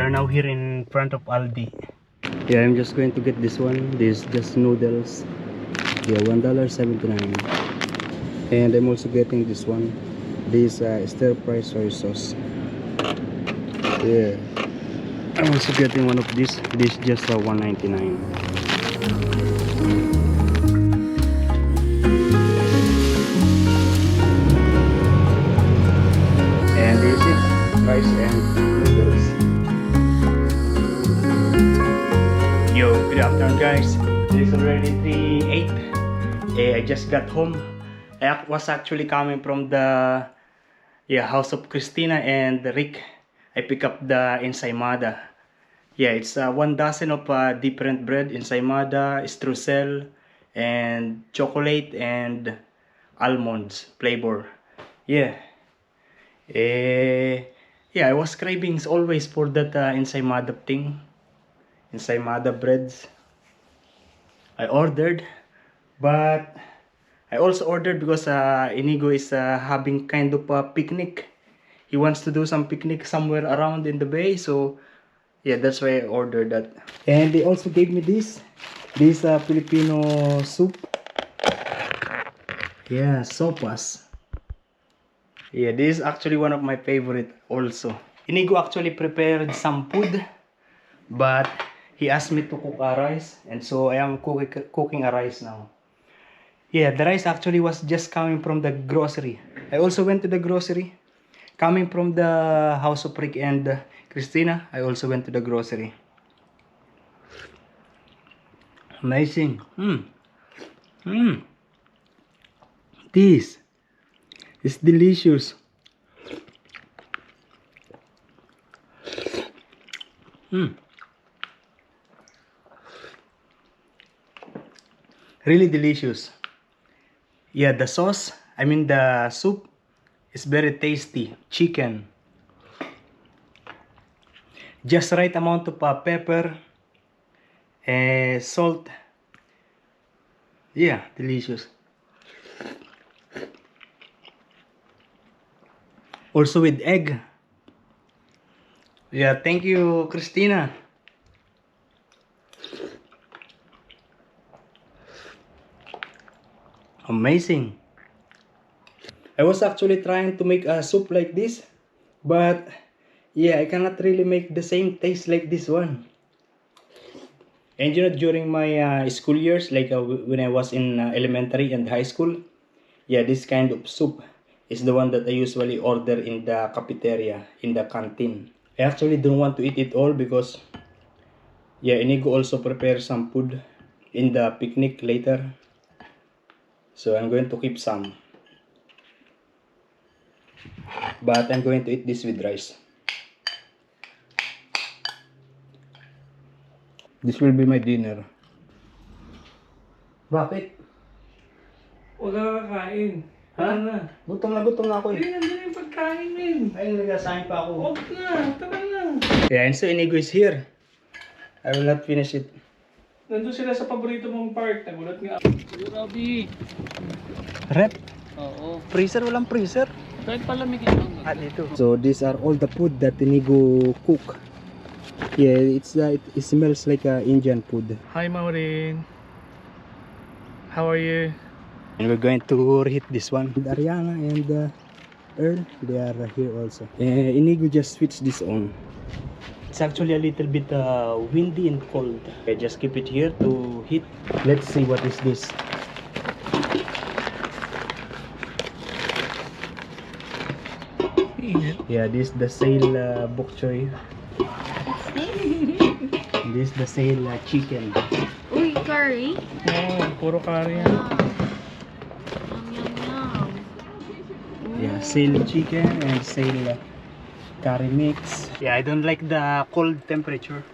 are now here in front of Aldi. Yeah, I'm just going to get this one. This just noodles. Yeah, $1.79. And I'm also getting this one. This stir fry soy sauce. Yeah, I'm also getting one of these. This just $1.99. And this is rice and noodles. Yo, good afternoon guys. It is already 3:08. I just got home. I was actually coming from the house of Christina and Rick. I pick up the ensaymada. Yeah, it's 1 dozen of different bread, ensaymada, streusel, and chocolate and almonds flavor. Yeah. Yeah, I was craving always for that ensaymada thing. Ensaymada breads. I ordered, but I also ordered because Inigo is having kind of a picnic. He wants to do some picnic somewhere around in the bay, so yeah, that's why I ordered that. And they also gave me this Filipino soup. Yeah, sopas. Yeah, this is actually one of my favorite also. Inigo actually prepared some food, but he asked me to cook a rice, and so I am cooking a rice now. Yeah, the rice actually was just coming from the grocery. I also went to the grocery. Coming from the house of Rick and Christina, I also went to the grocery. Amazing. This is delicious. Really delicious. Yeah, the sauce, I mean the soup, is very tasty. Chicken. Just right amount of pepper and salt. Yeah, delicious. Also with egg. Yeah, thank you, Christina. Amazing. I was actually trying to make a soup like this, but yeah, I cannot really make the same taste like this one. And you know, during my school years, like when I was in elementary and high school, yeah, this kind of soup is the one that I usually order in the cafeteria, in the canteen. I actually don't want to eat it all because, yeah, Inigo also prepare some food in the picnic later. So I'm going to keep some. But I'm going to eat this with rice. This will be my dinner. Bakit? Huwag ka kakain. Ha? Tara na. Gutom na ako eh. Hindi, nandiyan yung pagkain min. Ay, nagasahin pa ako. Huwag na. Tara na. Yeah, and so Inigo is here. I will not finish it. Nandun sila sa paborito mong part. Nagulat nga ako. Robbie. Rep? Oo. Freezer? Walang freezer? Kahit palamigin lang. Dito. So these are all the food that Inigo cook. Yeah, it smells like Indian food. Hi Maureen. How are you? And we're going to reheat this one. And Ariana and Earl, they are here also. Inigo just switched this on. It's actually a little bit windy and cold. I just keep it here to heat. Let's see what is this. Yeah, this is the sale bok choy. This is the sale chicken. Uy, curry? Oo, puro curry yan. Yum, yum, yum. Yeah, sale chicken and sale curry mix. Yeah, I don't like the cold temperature.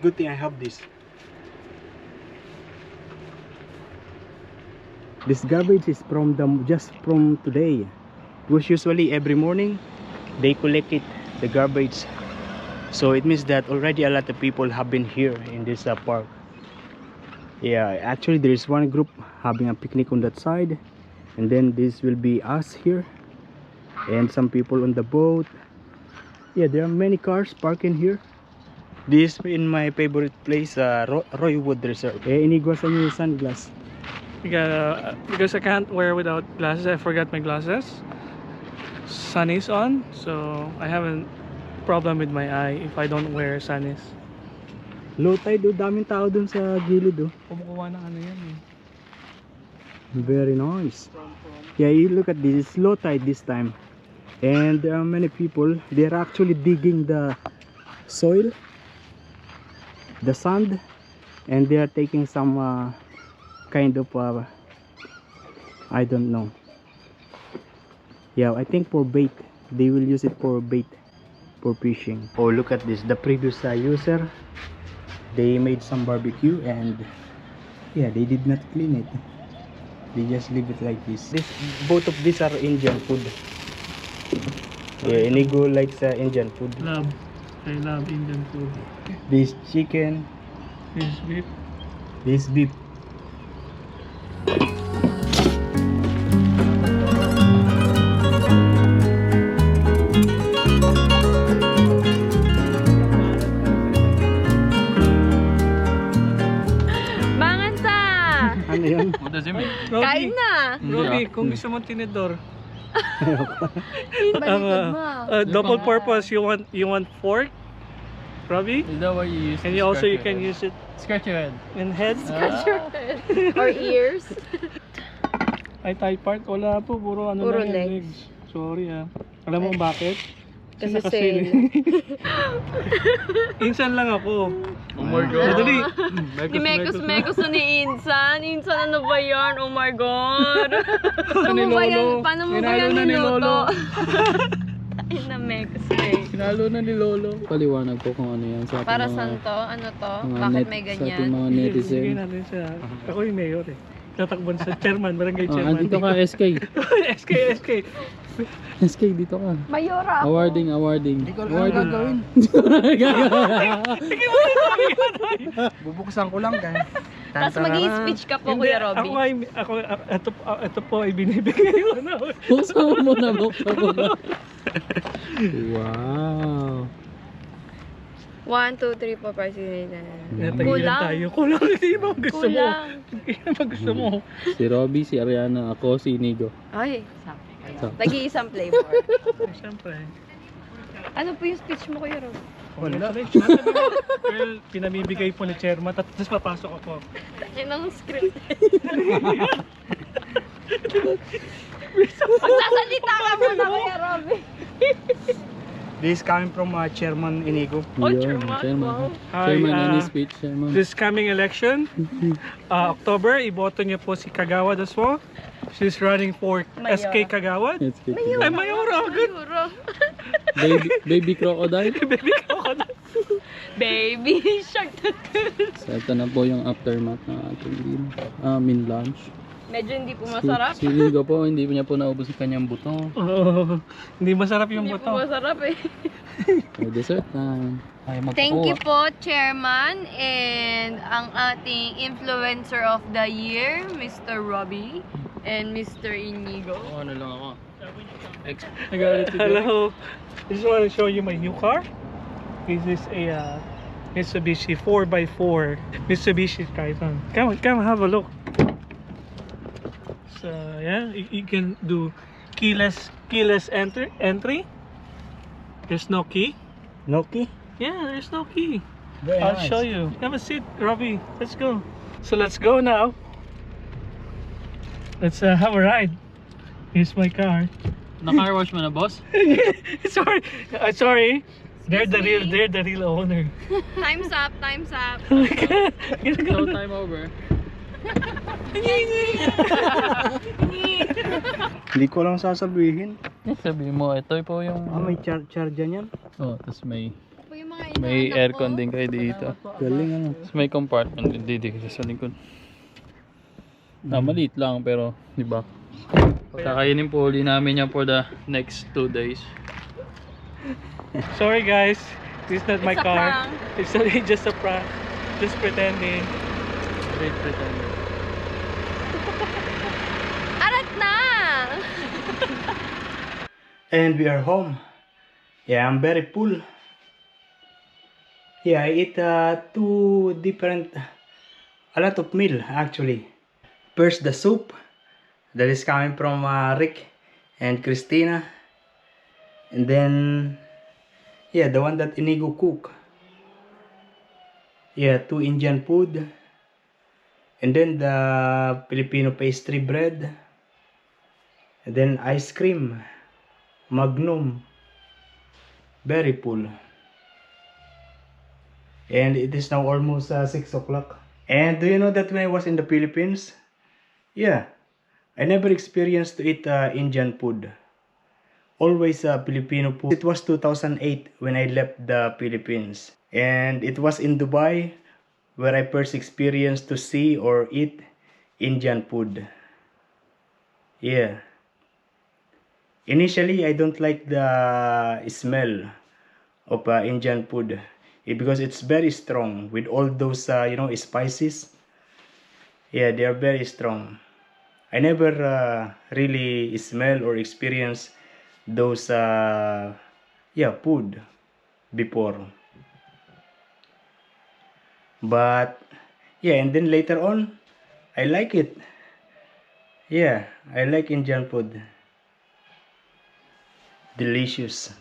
Good thing I have this. This garbage is from just from today. Because usually every morning they collect it, the garbage. So it means that already a lot of people have been here in this park. Yeah, actually there is one group having a picnic on that side, and then this will be us here and some people on the boat. Yeah, there are many cars parked in here. This in my favorite place, Roywood Reserve. Eh, inigwasan niyo yung sunglass. Because I can't wear without glasses. I forgot my glasses. Sun is on, so I have a problem with my eye if I don't wear sunnies. Low tide, oh, daming tao dun sa gilid, oh. Kumukuha ng ano yan eh. Very nice. Yeah, you look at this. It's low tide this time, and there are many people. They're actually digging the soil, the sand, and they are taking some kind of I don't know. Yeah, I think for bait. They will use it for bait, for fishing. Oh, look at this. The previous user, they made some barbecue, and yeah, they did not clean it. They just leave it like this. Both of these are Indian food. Yeah, Inigo likes Indian food. I love Indian food. This chicken. This beef. This beef. Ano yun? What does it mean? Kain na! Robbie, kung gusto mo tinidor, Baliktad mo. double purpose, you want fork, Robbie? Is that what you use? And you also you can use it Scratch your head. in head. Scratch your head. Or ears. Ay, Thai part, wala po, puro ano Puro lang yung legs. legs. Sorry ah. Alam mo bakit? Kasi nakasale. sale. Insan lang ako. Oh my god. Madali. Ni Mekos ni Insan. Insan, ano ba yan? Oh my God. Ni Lolo. Paano mo ba Ninalo yan na ni Lolo. niluto? Ay na Mekos eh. Sinalo na ni Lolo. Paliwanag po kung ano yan sa ating Para mga- saan to? Ano to? mga Bakit net- may Sa ating ganyan? mga Sige netizen. natin siya. Ako yung mayor eh. Tatakban sa chairman, barangay Oh, chairman. andito ka SK. SK. SK dito ka. Mayora ako. Awarding. Hindi ko alam gagawin. Bubuksan ko lang kaya. Tapos mag-i-speech ka po, Kuya Robby. Ito po ay binibigay ko na. Buksan mo na. Wow. 1, 2, 3, 4, 5, 6, 7, 8, 9. Natagilan tayo. Kulang. Hindi ba gusto mo? Kulang. Hindi ba gusto mo? Si Robby, si Ariana, ako, si Inigo. Ay, So, nag-iisang flavor. Siyempre. Ano po yung speech mo, Kuya Robby? Wala. Well, pinamibigay po ni chairman. Tapos papasok ako. Yun ang script. Magsasalita ka muna, Kuya Robby. This is coming from Chairman Inigo. Oh, yun, Chairman, wow. Chairman, Hi, any speech, Chairman? This coming election, October, iboto niya po si Kagawad as well. She's running for Mayora. SK Kagawad. It's good. Ay, Mayora, good. Mayora. Baby crocodile. Baby Kagawad. Baby shark tattoo. So, ito na po yung aftermath ng ating main lunch. Medyo hindi po masarap. Si Inigo po, hindi niya po naubos yung kanyang buto. Oh, hindi masarap yung Hindi po buto. masarap eh. So, dessert time. Ay, Thank you po, Chairman, and ang ating influencer of the year, Mr. Robbie and Mr. Inigo. Oh, ano lang ako. Hello. I just want to show you my new car. This is a Mitsubishi 4x4 Mitsubishi Triton. Come have a look. So yeah, you can do keyless entry. There's no key. No key? Yeah, there's no key. Very I'll nice. show you. Have a seat, Robbie. Let's go. So let's go now. Let's have a ride. Here's my car. Na-car wash mo na, boss? Sorry. They're the real owner. Time's up, time's up. So, time over. Hindi ko lang sasabihin. Sabi mo, ito po yung... May charger niyan. Oh, tapos may Po yung mga may inaanak aircon ko. din kayo dito. Galing ano. Tapos may compartment din dito sa likod. Maliit lang pero, di ba? Kakainin po uli namin yan for the next 2 days. Sorry guys, this is not my It's a car. prank. It's only just a prank. Just pretending. Great pretender. Arat na! And we are home. Yeah, I'm very full. Yeah, I eat two different, a lot of meal actually. First, the soup that is coming from Rick and Christina. And then, yeah, the one that Inigo cook. Yeah, two Indian food. And then the Filipino pastry bread. And then ice cream. Magnum. Very full. And it is now almost 6 o'clock. And do you know that when I was in the Philippines? Yeah, I never experienced to eat Indian food. Always Filipino food. It was 2008 when I left the Philippines. And it was in Dubai where I first experienced to see or eat Indian food. Yeah. Initially, I don't like the smell of Indian food because it's very strong with all those spices. Yeah, they are very strong. I never really smell or experience those food before. But yeah, and then later on, I like it. Yeah, I like Indian food. Delicious.